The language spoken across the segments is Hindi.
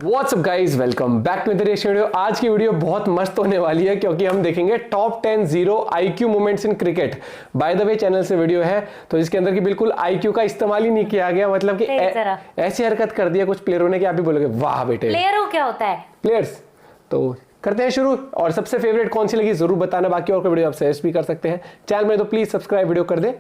WhatsApp guys, welcome back to the video. आज की वीडियो बहुत मस्त होने वाली है क्योंकि हम देखेंगे top 10 zero IQ moments in cricket. By the way channel से वीडियो है तो इसके अंदर की बिल्कुल आईक्यू का इस्तेमाल ही नहीं किया गया, मतलब कि ऐसी हरकत कर दिया कुछ प्लेयरों ने कि आप भी बोलोगे वाह बेटे। प्लेयर क्या होता है? प्लेयर्स। तो करते हैं शुरू, और सबसे फेवरेट कौन सी लगी जरूर बताना। बाकी और कोई वीडियो आप सजेस्ट भी कर सकते हैं चैनल में, तो प्लीज सब्सक्राइब वीडियो कर दे।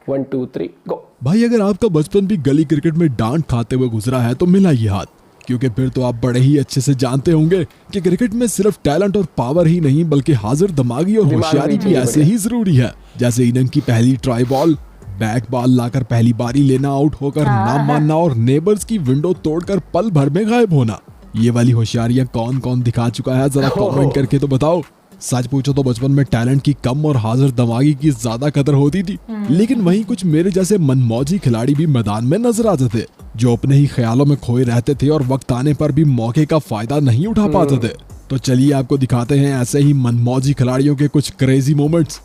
1 2 3 गो। भाई अगर आपका बचपन भी गली क्रिकेट में डांट खाते हुए गुजरा है तो मिलाइए हाथ, क्योंकि फिर तो आप बड़े ही अच्छे से जानते होंगे कि क्रिकेट में सिर्फ टैलेंट और पावर ही नहीं बल्कि हाजिर दिमागी और होशियारी भी ऐसे ही जरूरी है। जैसे इनिंग की पहली ट्राई बॉल, बैक बॉल लाकर पहली बारी लेना, आउट होकर ना मानना और नेबर्स की विंडो तोड़कर पल भर में गायब होना। ये वाली होशियारियां कौन कौन दिखा चुका है जरा कमेंट करके तो बताओ। सच पूछो तो बचपन में टैलेंट की कम और हाजिर दिमागी की ज्यादा कदर होती थी, लेकिन वहीं कुछ मेरे जैसे मनमौजी खिलाड़ी भी मैदान में नजर आते थे जो अपने ही ख्यालों में खोए रहते थे और वक्त आने पर भी मौके का फायदा नहीं उठा पाते थे। तो चलिए आपको दिखाते हैं ऐसे ही मनमौजी खिलाड़ियों के कुछ क्रेजी मोमेंट्स।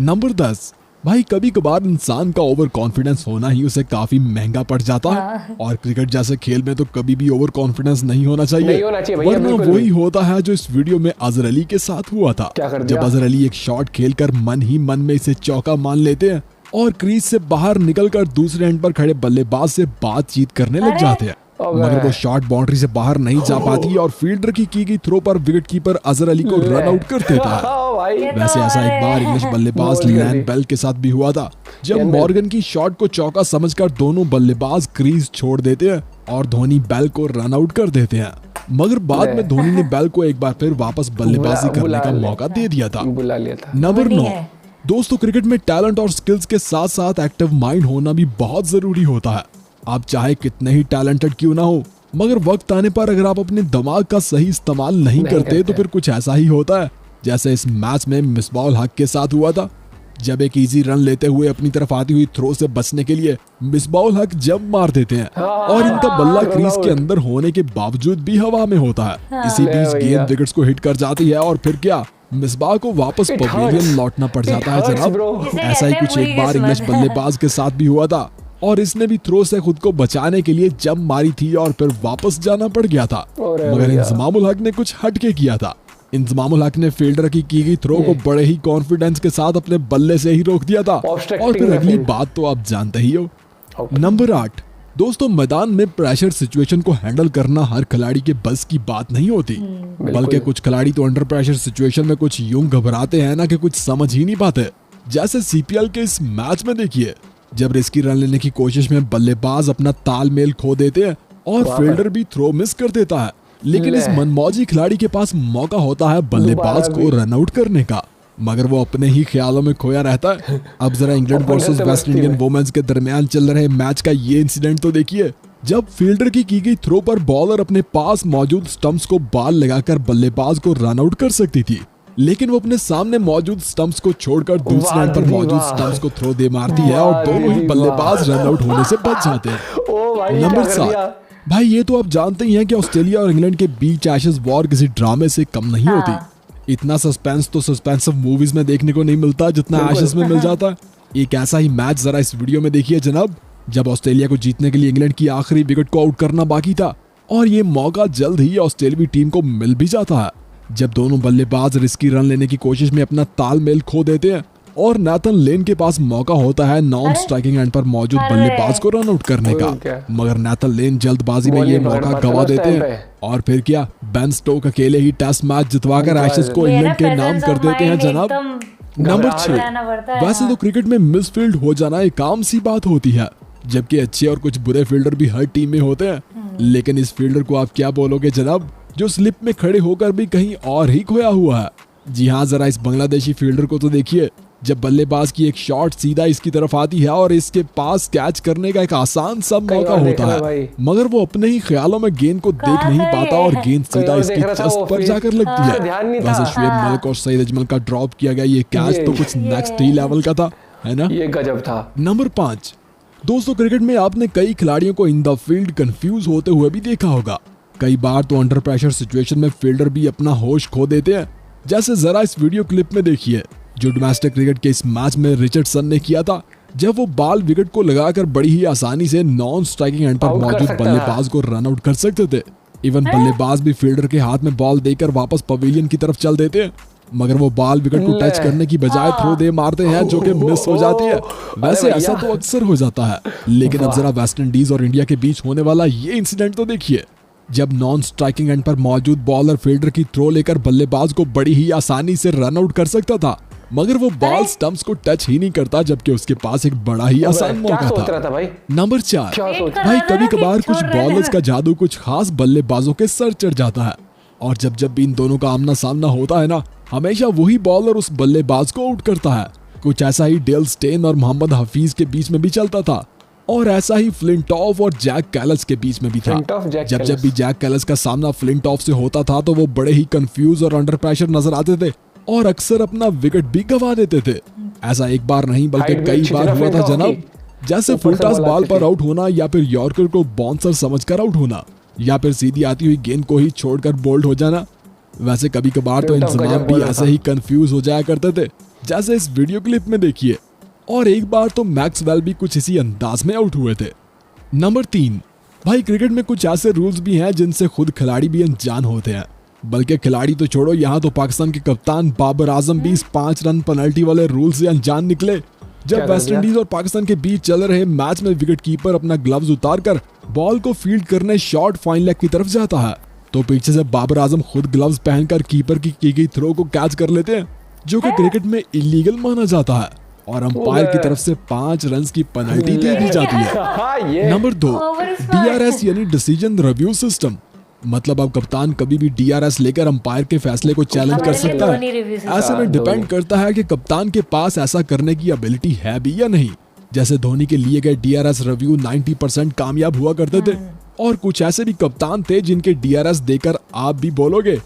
नंबर 10। भाई कभी कभार इंसान का ओवर कॉन्फिडेंस होना ही उसे काफी महंगा पड़ जाता है, और क्रिकेट जैसे खेल में तो कभी भी ओवर कॉन्फिडेंस नहीं होना चाहिए, वरना वही होता है जो इस वीडियो में अजहर अली के साथ हुआ था। जब अजहर अली एक शॉट खेलकर मन ही मन में इसे चौका मान लेते हैं और क्रीज से बाहर निकलकर दूसरे एंड पर खड़े बल्लेबाज से बातचीत करने लग जाते हैं, मगर वो शॉट बाउंड्री से बाहर नहीं जा पाती और फील्डर की गई थ्रो पर विकेट कीपर अजहर अली को रन आउट कर देता है। वैसे ऐसा एक बार इंग्लिश बल्लेबाज लैन बेल के साथ भी हुआ था, जब मॉर्गन की शॉट को चौका समझकर दोनों बल्लेबाज क्रीज छोड़ देते हैं और धोनी बेल को रन आउट कर देते हैं, मगर बाद में धोनी ने बेल को एक बार फिर वापस बल्लेबाजी करने का मौका दे दिया था। नंबर 9। दोस्तों क्रिकेट में टैलेंट और स्किल्स के साथ साथ एक्टिव माइंड होना भी बहुत जरूरी होता है। आप चाहे कितने ही टैलेंटेड क्यों ना हो, मगर वक्त आने पर अगर आप अपने दिमाग का सही इस्तेमाल नहीं करते तो फिर कुछ ऐसा ही होता है जैसे इस मैच में मिसबाउल हक के साथ हुआ था। जब एक इजी रन लेते हुए अपनी तरफ आती हुई थ्रो से बचने के लिए मिसबाउल हक जंप मार देते हैं और इनका बल्ला क्रीज के अंदर होने के बावजूद भी हवा में होता है। इसी बीच गेंद विकेट्स को हिट कर जाती है और फिर क्या, मिसबाह को वापस पवेलियन लौटना पड़ जाता है जनाब। ऐसा ही कुछ एक बार इंग्लिश बल्लेबाज के साथ भी हुआ था और इसने भी थ्रो से खुद को बचाने के लिए जंप मारी थी और फिर वापस जाना पड़ गया था, मगर इंजमामुल हक ने कुछ हटके किया था। इंजमामुल हक ने फील्डर की गई थ्रो को बड़े ही कॉन्फिडेंस के साथ अपने बल्ले से ही रोक दिया था, और फिर अगली बात तो आप जानते ही हो। नंबर 8। दोस्तों मैदान में प्रेशर सिचुएशन को हैंडल करना हर खिलाड़ी के बस की बात नहीं होती, बल्कि कुछ खिलाड़ी तो अंडर प्रेशर सिचुएशन में कुछ यूं घबराते हैं ना कि कुछ समझ ही नहीं पाते। जैसे सीपीएल के इस मैच में देखिए, जब रिस्की रन लेने की कोशिश में बल्लेबाज अपना तालमेल खो देते हैं और फील्डर भी थ्रो मिस कर देता है, लेकिन इस मनमौजी खिलाड़ी के पास मौका होता है बल्लेबाज को रन आउट करने का, मगर वो अपने ही ख्यालों में खोया रहता है। अब जरा England versus West Indian women's के दरमियान चल रहे मैच का ये इंसिडेंट तो देखिए, जब फील्डर की गई थ्रो पर बॉलर अपने पास मौजूद स्टंप्स को बाल लगाकर बल्लेबाज को रन आउट कर सकती थी, लेकिन वो अपने सामने मौजूद स्टंप्स को छोड़कर दूसरे एंड पर मौजूद स्टंप्स को थ्रो दे मारती है और दोनों ही बल्लेबाज रन आउट होने से बच जाते हैं। नंबर 7। भाई ये तो आप जानते ही हैं कि ऑस्ट्रेलिया और इंग्लैंड के बीच एशेज वॉर किसी ड्रामे से कम नहीं होती। इतना सस्पेंस तो सस्पेंसिव मूवीज में देखने को नहीं मिलता जितना एशेज में मिल जाता है। एक ऐसा ही मैच जरा इस वीडियो में देखिए जनाब, जब ऑस्ट्रेलिया को जीतने के लिए इंग्लैंड की आखिरी विकेट को आउट करना बाकी था और ये मौका जल्द ही ऑस्ट्रेलियाई टीम को मिल भी जाता है, जब दोनों बल्लेबाज रिस्की रन लेने की कोशिश में अपना तालमेल खो देते हैं और नाथन लेन के पास मौका होता है नॉन स्ट्राइकिंग एंड पर मौजूद बल्लेबाज को रन आउट करने का, मगर नाथन लेन जल्दबाजी में ये मौका गवा देते हैं और फिर क्या, बेन स्टोक अकेले ही टेस्ट मैच जितवाकर एशेज को इंग्लैंड के नाम कर देते हैं जनाब। नंबर 6। वैसे तो क्रिकेट में मिसफील्ड हो जाना एक आम सी बात होती है, जबकि अच्छे और कुछ बुरे फील्डर भी हर टीम में होते हैं, लेकिन इस फील्डर को आप क्या बोलोगे जनाब, जो स्लिप में खड़े होकर भी कहीं और ही खोया हुआ है। जी हाँ, जरा इस बांग्लादेशी फील्डर को तो देखिए, जब बल्लेबाज की एक शॉट सीधा इसकी तरफ आती है और इसके पास कैच करने का एक आसान सा मौका होता है, मगर वो अपने ही ख्यालों में गेंद को देख नहीं पाता और गेंद सीधा इसकी चेस्ट पर जाकर लगती है। वैसे शुएब मलिक और सईद अजमल का ड्रॉप किया गया ये कैच तो कुछ नेक्स्ट ही लेवल का था, है ना? ये गजब था। नंबर 5। दोस्तों क्रिकेट में आपने कई खिलाड़ियों को इन द फील्ड कंफ्यूज होते हुए भी देखा होगा। कई बार तो अंडर प्रेशर सिचुएशन में फील्डर भी अपना होश खो देते हैं, जैसे जरा इस वीडियो क्लिप में देखिए, जो डोमेस्टिक क्रिकेट के इस मैच में रिचर्डसन ने किया था, जब वो बॉल विकेट को लगाकर बड़ी ही आसानी से नॉन स्ट्राइकिंग एंड पर मौजूद बल्लेबाज को रन आउट कर सकते थे। इवन बल्लेबाज भी फील्डर के हाथ में बॉल देकर वापस पवेलियन की तरफ चल देते हैं, मगर वो बॉल विकेट को टच करने की बजाय थ्रो दे मारते हैं जो कि मिस हो जाती है। वैसे ऐसा तो अक्सर हो जाता है, लेकिन अब जरा वेस्ट इंडीज और इंडिया के बीच होने वाला ये इंसिडेंट तो देखिए, जब नॉन स्ट्राइकिंग एंड पर मौजूद बॉलर फील्डर की थ्रो लेकर बल्लेबाज को बड़ी ही आसानी से रन आउट कर सकता था, मगर वो बॉल स्टंप्स को टच ही नहीं करता, जबकि उसके पास एक बड़ा ही आसान मौका था। भाई? नंबर 4, भाई कभी कभार कुछ बॉलर्स का जादू कुछ खास बल्लेबाजों के सर चढ़ जाता है, और जब जब भी इन दोनों का आमना सामना होता है ना, हमेशा वही बॉलर उस बल्लेबाज को आउट करता है। कुछ ऐसा ही डेल स्टेन और मोहम्मद हफीज के बीच में भी चलता था, और ऐसा ही फ्लिंटॉफ और जैक कैलस के बीच में भी था। जब भी जैक कैलस का सामना फ्लिंटॉफ से होता था तो वो बड़े ही कंफ्यूज और अंडर प्रेशर नजर आते थे, और अक्सर अपना विकेट भी गंवा देते थे। ऐसा एक बार नहीं बल्कि कई बार हुआ था जनाब, जैसे फुल टॉस बॉल पर आउट होना, या फिर यॉर्कर को बाउंसर समझकर आउट होना, या फिर सीधी आती हुई गेंद को ही छोड़कर बोल्ड हो जाना। वैसे कभी कभार तो इंतजाम भी ऐसे ही कंफ्यूज हो जाया करते थे, जैसे इस वीडियो क्लिप में देखिए। और एक बार तो मैक्सवेल भी कुछ इसी अंदाज में आउट हुए थे। नंबर 3, भाई क्रिकेट में कुछ ऐसे रूल्स भी हैं जिनसे खुद खिलाड़ी भी अनजान होते हैं, बल्कि खिलाड़ी तो छोड़ो, यहाँ तो पाकिस्तान के कप्तान बाबर आजम भी इस 5 रन पेनल्टी वाले रूल से अनजान निकले। जब वेस्ट इंडीज और पाकिस्तान के बीच चल रहे मैच में विकेट कीपर अपना ग्लव्स उतारकर बॉल को फील्ड करने शॉर्ट फाइन लेग की तरफ जाता है, तो पीछे से बाबर आजम खुद ग्लव्स पहनकर कीपर की गई थ्रो को कैच कर लेते हैं, जो कि क्रिकेट में इलीगल माना जाता है, और अंपायर की तरफ से 5 रन की पेनल्टी दे दी जाती है। नंबर 2, DRS यानी डिसीजन रिव्यू सिस्टम। मतलब अब कप्तान कभी भी DRS लेकर अंपायर के फैसले को चैलेंज कर सकता है। ऐसे में डिपेंड करता है कि कप्तान के पास ऐसा करने की एबिलिटी है भी या नहीं। जैसे धोनी के लिए गए DRS रिव्यू 90% कामयाब हुआ करते थे, और कुछ ऐसे भी कप्तान थे जिनके DRS देकर आप भी बोलोगे।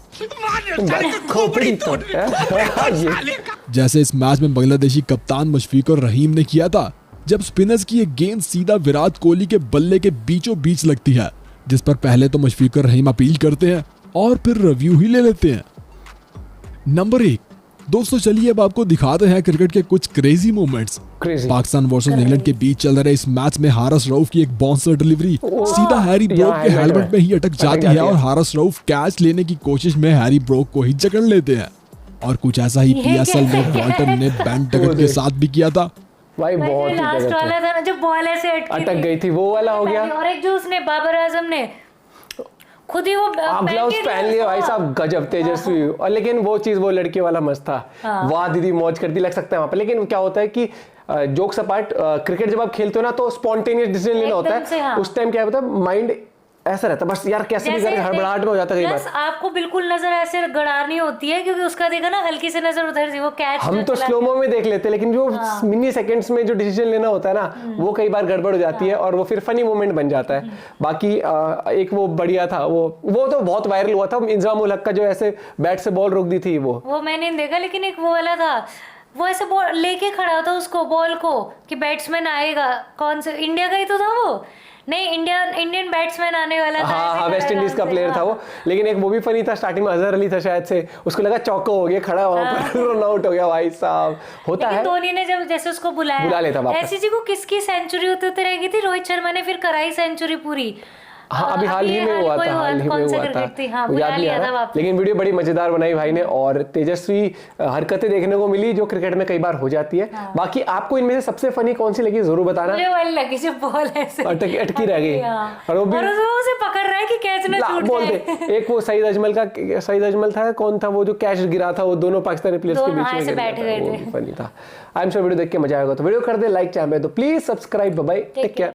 जैसे इस मैच में बांग्लादेशी कप्तान मुशफिकुर रहीम ने किया था, जब स्पिनर्स की एक गेंद सीधा विराट कोहली के बल्ले के बीचों बीच लगती है, जिस पर पहले तो मुशफिकुर रहीम अपील करते हैं और फिर रिव्यू ही ले लेते हैं। नंबर 1, दोस्तों चलिए अब आपको दिखाते हैं क्रिकेट के कुछ crazy moments. Pakistan versus England के बीच चल रहे इस मैच में हारिस रऊफ की एक बाउंसर डिलीवरी सीधा हैरी ब्रोक के हेलमेट में ही अटक जाती है, और हारिस रऊफ कैच लेने की कोशिश में हैरी ब्रोक को ही जकड़ लेते हैं। और कुछ ऐसा ही PSL में वॉल्टर ने बेन डगट के साथ भी किया था। भाई बहुत लास्ट वाला था ना, जब बॉल ऐसे अटक गई थी, वो वाला हो गया। और एक जो उसने बाबर आजम ने खुद ही वो ग्लव्स पहन लिए भाई साहब, गजब तेजस्वी। और लेकिन वो चीज वो लड़के वाला मस्त था। वाह दीदी मौज करती लग सकता है वहां पे। लेकिन क्या होता है कि जोक्स अपार्ट, क्रिकेट जब आप खेलते हो ना तो स्पॉन्टेनियस डिसीजन लेना होता है। उस टाइम क्या होता है, माइंड ऐसा रहता है बस यार कैसे भी करके हड़बड़ाहट में हो जाता है कई बार। आपको बिल्कुल नजर ऐसे गड़ानी होती है, क्योंकि उसका देखा ना हल्की से नजर उधर थी, वो कैच हम तो स्लोमो में देख लेते हैं, लेकिन जो मिनी सेकंड्स में जो डिसीजन लेना होता है ना, वो कई बार गड़बड़ हो जाती है, और वो फिर फनी मोमेंट बन जाता है। बाकी एक वो बढ़िया था, वो तो बहुत वायरल हुआ था, इंजमाम उल हक का जो ऐसे बैट से बॉल रोक दी थी, वो मैंने नहीं देखा। लेकिन एक वो वाला था, वो ऐसे बॉल लेके खड़ा था उसको, बॉल को, कि बैट्समैन आएगा। कौन से इंडिया का ही तो था वो, नहीं इंडियन बैट्समैन आने वाला था। हाँ, वेस्ट इंडीज का प्लेयर था वो। लेकिन एक वो भी फनी था, स्टार्टिंग में अजहर अली था शायद से, उसको लगा चौका हो गया, खड़ा वहां पर रन आउट हो गया। भाई साहब होता है। धोनी ने जब जैसे उसको बुला लेता वापस। ऐसी जी को किसकी सेंचुरी होती रहेगी थी, रोहित शर्मा ने फिर कराई सेंचुरी पूरी। हाँ, अभी हाल ही में हुआ था, याद नहीं आ रहा। लेकिन वीडियो बड़ी मजेदार बनाई भाई ने, और तेजस्वी हरकतें देखने को मिली जो क्रिकेट में कई बार हो जाती है। बाकी आपको इनमें से सबसे फनी कौन सी लगी जरूर बताना। लगी जो बॉल ऐसे अटकी रह गई, और वो उसे पकड़ रहा है कि कैच ना छूट जाए। एक वो सईद अजमल था, कौन था वो जो कैच गिरा था, वो दोनों पाकिस्तानी प्लेयर्स के बीच में बैठ गए थे, फनी था। आई एम श्योर वीडियो देख के मजा आएगा, तो वीडियो कर दे लाइक, चैनल पे तो please subscribe. Bye, take care.